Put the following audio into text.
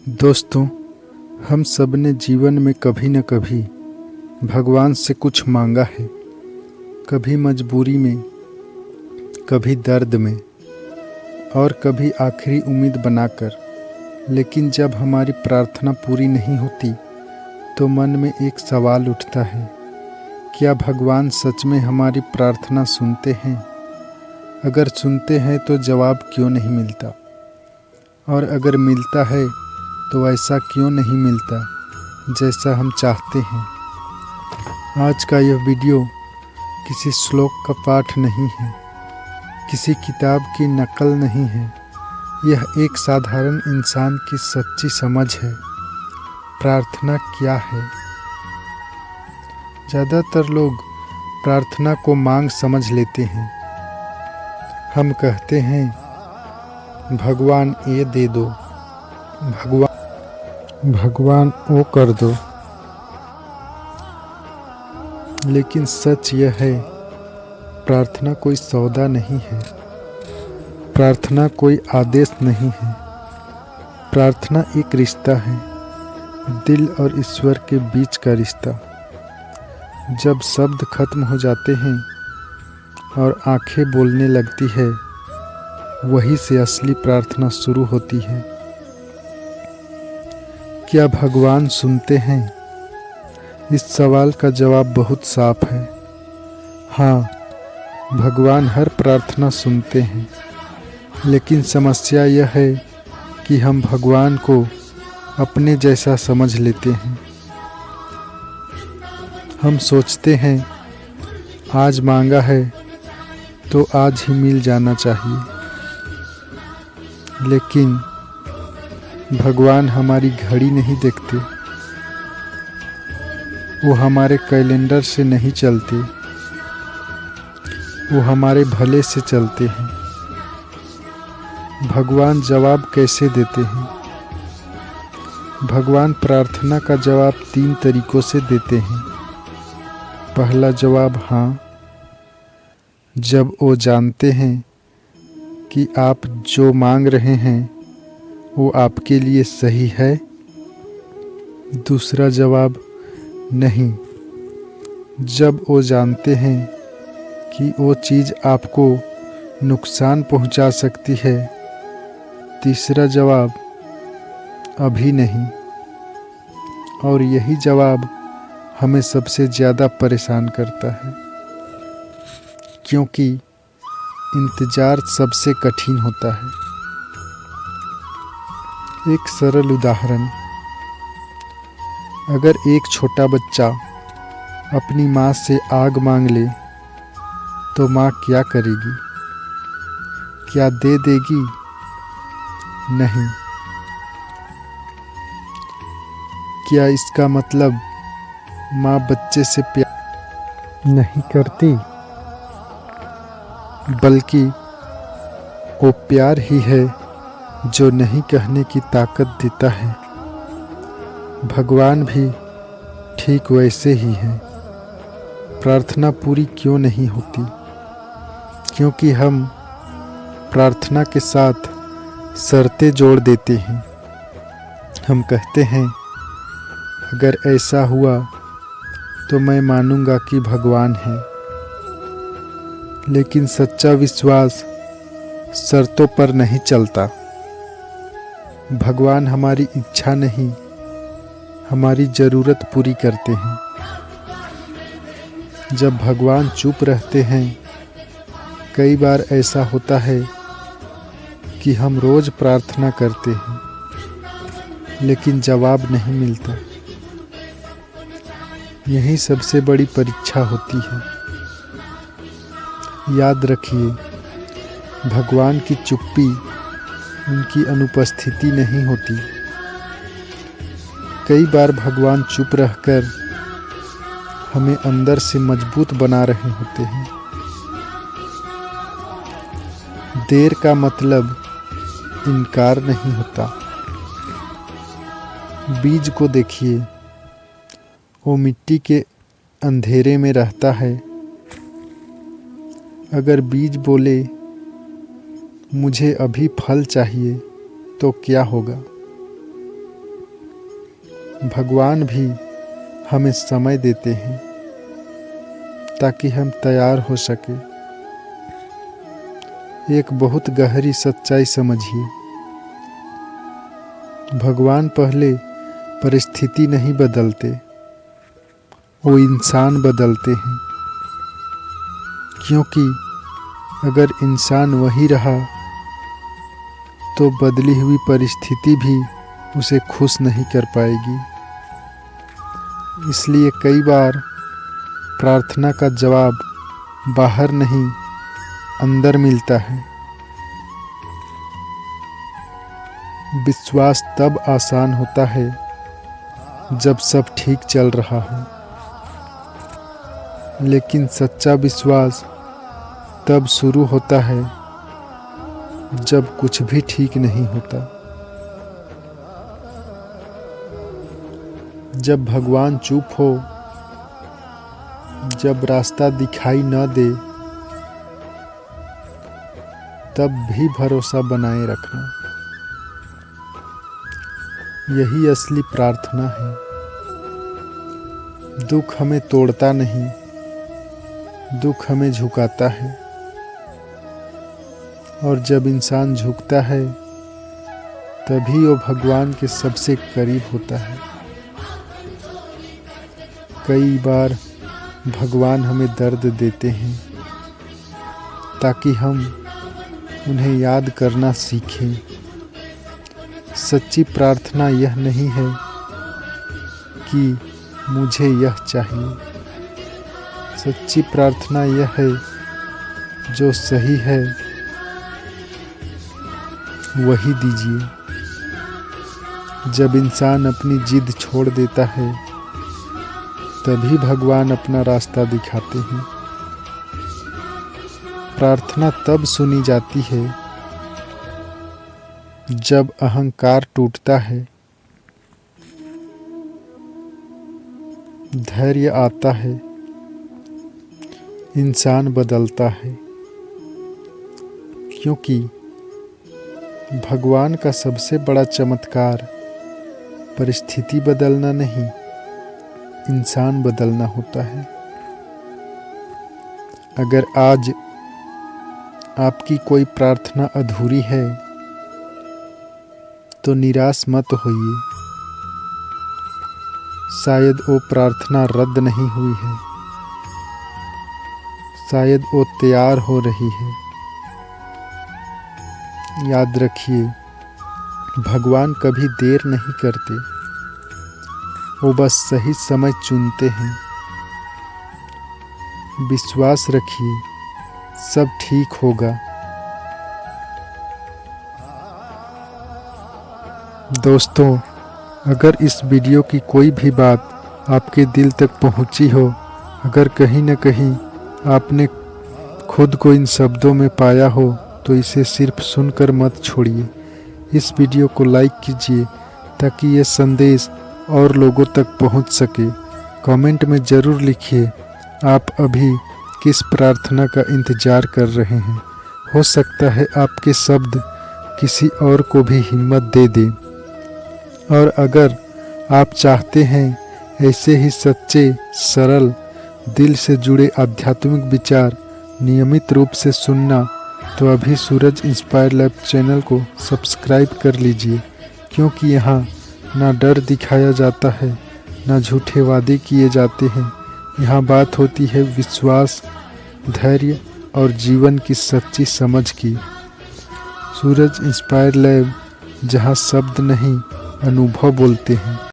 दोस्तों, हम सब ने जीवन में कभी न कभी भगवान से कुछ मांगा है। कभी मजबूरी में, कभी दर्द में और कभी आखिरी उम्मीद बनाकर। लेकिन जब हमारी प्रार्थना पूरी नहीं होती तो मन में एक सवाल उठता है, क्या भगवान सच में हमारी प्रार्थना सुनते हैं? अगर सुनते हैं तो जवाब क्यों नहीं मिलता? और अगर मिलता है तो ऐसा क्यों नहीं मिलता जैसा हम चाहते हैं? आज का यह वीडियो किसी श्लोक का पाठ नहीं है, किसी किताब की नकल नहीं है। यह एक साधारण इंसान की सच्ची समझ है। प्रार्थना क्या है? ज़्यादातर लोग प्रार्थना को मांग समझ लेते हैं। हम कहते हैं, भगवान ये दे दो, भगवान वो कर दो। लेकिन सच यह है, प्रार्थना कोई सौदा नहीं है। प्रार्थना कोई आदेश नहीं है। प्रार्थना एक रिश्ता है, दिल और ईश्वर के बीच का रिश्ता। जब शब्द खत्म हो जाते हैं और आंखें बोलने लगती है, वहीं से असली प्रार्थना शुरू होती है। क्या भगवान सुनते हैं? इस सवाल का जवाब बहुत साफ है। हाँ, भगवान हर प्रार्थना सुनते हैं। लेकिन समस्या यह है कि हम भगवान को अपने जैसा समझ लेते हैं। हम सोचते हैं, आज मांगा है तो आज ही मिल जाना चाहिए। लेकिन भगवान हमारी घड़ी नहीं देखते। वो हमारे कैलेंडर से नहीं चलते। वो हमारे भले से चलते हैं। भगवान जवाब कैसे देते हैं? भगवान प्रार्थना का जवाब 3 तरीकों से देते हैं। पहला जवाब, हाँ, जब वो जानते हैं कि आप जो मांग रहे हैं वो आपके लिए सही है। दूसरा जवाब, नहीं, जब वो जानते हैं कि वो चीज़ आपको नुकसान पहुंचा सकती है। तीसरा जवाब, अभी नहीं। और यही जवाब हमें सबसे ज़्यादा परेशान करता है, क्योंकि इंतज़ार सबसे कठिन होता है। एक सरल उदाहरण, अगर एक छोटा बच्चा अपनी माँ से आग मांग ले तो माँ क्या करेगी? क्या दे देगी? नहीं। क्या इसका मतलब माँ बच्चे से प्यार नहीं करती? बल्कि वो प्यार ही है जो नहीं कहने की ताकत देता है। भगवान भी ठीक वैसे ही है। प्रार्थना पूरी क्यों नहीं होती? क्योंकि हम प्रार्थना के साथ शर्तें जोड़ देते हैं। हम कहते हैं, अगर ऐसा हुआ तो मैं मानूंगा कि भगवान है। लेकिन सच्चा विश्वास शर्तों पर नहीं चलता। भगवान हमारी इच्छा नहीं, हमारी ज़रूरत पूरी करते हैं। जब भगवान चुप रहते हैं, कई बार ऐसा होता है कि हम रोज़ प्रार्थना करते हैं लेकिन जवाब नहीं मिलता। यही सबसे बड़ी परीक्षा होती है। याद रखिए, भगवान की चुप्पी उनकी अनुपस्थिति नहीं होती। कई बार भगवान चुप रहकर हमें अंदर से मजबूत बना रहे होते हैं। देर का मतलब इनकार नहीं होता। बीज को देखिए, वो मिट्टी के अंधेरे में रहता है। अगर बीज बोले, मुझे अभी फल चाहिए, तो क्या होगा? भगवान भी हमें समय देते हैं ताकि हम तैयार हो सके। एक बहुत गहरी सच्चाई समझिए, भगवान पहले परिस्थिति नहीं बदलते, वो इंसान बदलते हैं। क्योंकि अगर इंसान वही रहा तो बदली हुई परिस्थिति भी उसे खुश नहीं कर पाएगी। इसलिए कई बार प्रार्थना का जवाब बाहर नहीं, अंदर मिलता है। विश्वास तब आसान होता है जब सब ठीक चल रहा हो, लेकिन सच्चा विश्वास तब शुरू होता है जब कुछ भी ठीक नहीं होता। जब भगवान चुप हो, जब रास्ता दिखाई न दे, तब भी भरोसा बनाए रखना, यही असली प्रार्थना है। दुख हमें तोड़ता नहीं, दुख हमें झुकाता है। और जब इंसान झुकता है तभी वो भगवान के सबसे करीब होता है। कई बार भगवान हमें दर्द देते हैं ताकि हम उन्हें याद करना सीखें। सच्ची प्रार्थना यह नहीं है कि मुझे यह चाहिए, सच्ची प्रार्थना यह है जो सही है वही दीजिए। जब इंसान अपनी जिद छोड़ देता है तभी भगवान अपना रास्ता दिखाते हैं। प्रार्थना तब सुनी जाती है जब अहंकार टूटता है, धैर्य आता है, इंसान बदलता है। क्योंकि भगवान का सबसे बड़ा चमत्कार परिस्थिति बदलना नहीं, इंसान बदलना होता है। अगर आज आपकी कोई प्रार्थना अधूरी है तो निराश मत होइए। शायद वो प्रार्थना रद्द नहीं हुई है, शायद वो तैयार हो रही है। याद रखिए, भगवान कभी देर नहीं करते, वो बस सही समय चुनते हैं। विश्वास रखिए, सब ठीक होगा। दोस्तों, अगर इस वीडियो की कोई भी बात आपके दिल तक पहुंची हो, अगर कहीं न कहीं आपने खुद को इन शब्दों में पाया हो, तो इसे सिर्फ सुनकर मत छोड़िए। इस वीडियो को लाइक कीजिए ताकि ये संदेश और लोगों तक पहुंच सके। कमेंट में ज़रूर लिखिए आप अभी किस प्रार्थना का इंतज़ार कर रहे हैं। हो सकता है आपके शब्द किसी और को भी हिम्मत दे दें। और अगर आप चाहते हैं ऐसे ही सच्चे, सरल, दिल से जुड़े आध्यात्मिक विचार नियमित रूप से सुनना, तो अभी सूरज इंस्पायर लैब चैनल को सब्सक्राइब कर लीजिए। क्योंकि यहाँ ना डर दिखाया जाता है, ना झूठे वादे किए जाते हैं। यहाँ बात होती है विश्वास, धैर्य और जीवन की सच्ची समझ की। सूरज इंस्पायर लैब, जहाँ शब्द नहीं अनुभव बोलते हैं।